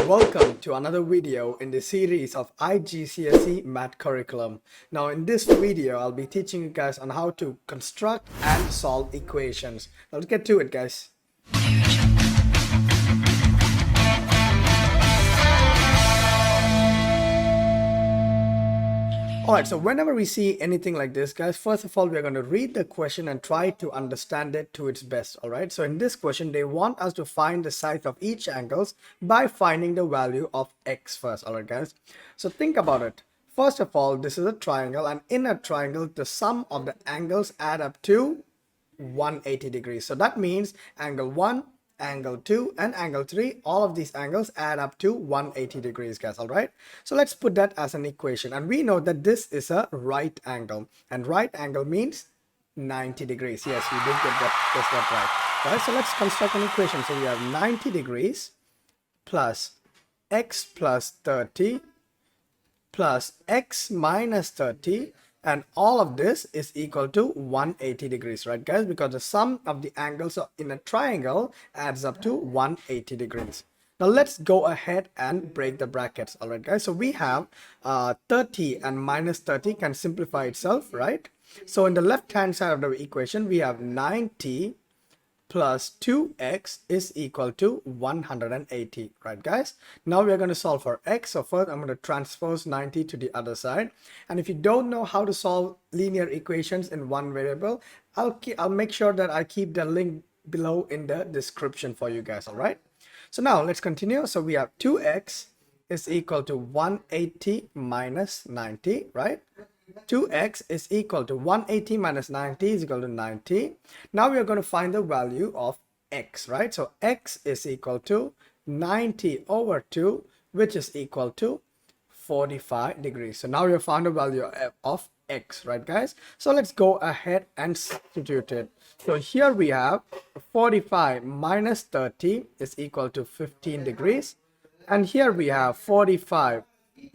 Welcome to another video in the series of IGCSE Math Curriculum. Now in this video, I'll be teaching you guys on how to construct and solve equations. Now let's get to it, guys. Alright, so whenever we see anything like this, guys, first of all, we're going to read the question and try to understand it to its best. Alright, so in this question, they want us to find the side of each angles by finding the value of x first. Alright, guys, so think about it. First of all, this is a triangle, and in a triangle, the sum of the angles add up to 180 degrees. So that means angle 1, angle 2 and angle 3, all of these angles add up to 180 degrees, guys. All right, so let's put that as an equation, and we know that this is a right angle, and right angle means 90 degrees. Yes, we did get that right. So let's construct an equation. So we have 90 degrees plus x plus 30 plus x minus 30, and all of this is equal to 180 degrees, right, guys? Because the sum of the angles in a triangle adds up to 180 degrees. Now let's go ahead and break the brackets. All right, guys, so we have 30 and minus 30 can simplify itself, right? So in the left hand side of the equation, we have 90 plus 2x is equal to 180, right, guys? Now we are going to solve for x. So first I'm going to transpose 90 to the other side, and if you don't know how to solve linear equations in one variable, I'll make sure that I keep the link below in the description for you guys. All right, so now let's continue. So we have 2x is equal to 180 minus 90, right? 2x is equal to 180 minus 90 is equal to 90. Now we are going to find the value of x, right? So x is equal to 90 over 2, which is equal to 45 degrees. So now we have found the value of x, right, guys? So let's go ahead and substitute it. So here we have 45 minus 30 is equal to 15 degrees. And here we have 45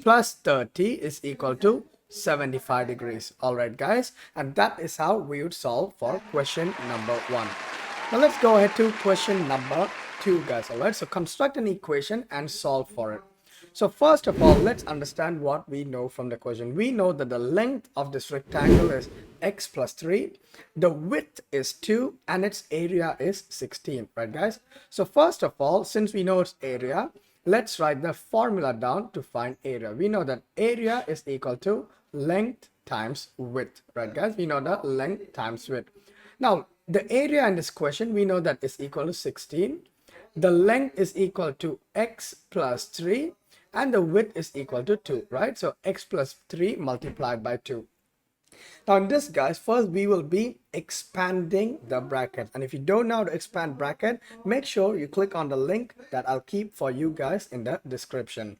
plus 30 is equal to 75 degrees. All right, guys, and that is how we would solve for question number 1. Now let's go ahead to question number 2, guys. All right, so construct an equation and solve for it. So first of all, let's understand what we know from the question. We know that the length of this rectangle is x plus 3, the width is 2, and its area is 16, right, guys? So first of all, since we know its area, let's write the formula down to find area. We know that area is equal to length times width, right, guys? We know that length times width. Now the area in this question, we know that is equal to 16, the length is equal to x plus 3, and the width is equal to 2, right? So x plus 3 multiplied by 2. Now in this, guys, first we will be expanding the bracket, and if you don't know how to expand bracket, make sure you click on the link that I'll keep for you guys in the description.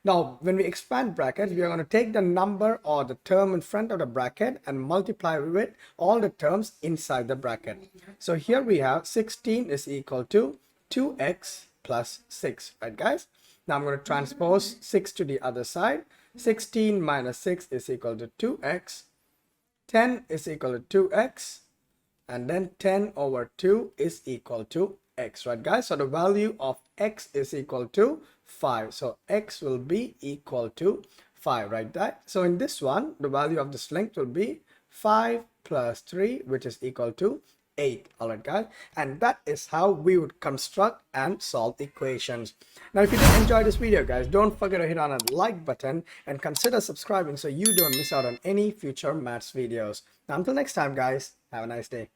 Now when we expand brackets, we are going to take the number or the term in front of the bracket and multiply with all the terms inside the bracket. So here we have 16 is equal to 2x plus 6, right, guys? Now I'm going to transpose 6 to the other side. 16 minus 6 is equal to 2x. 10 is equal to 2x, and then 10 over 2 is equal to x, right, guys? So the value of x is equal to 5. So x will be equal to 5, right, that? So in this one, the value of this length will be 5 plus 3, which is equal to 8. All right, guys, and that is how we would construct and solve equations. Now if you did enjoy this video, guys, don't forget to hit on that like button and consider subscribing so you don't miss out on any future maths videos. Now until next time, guys, have a nice day.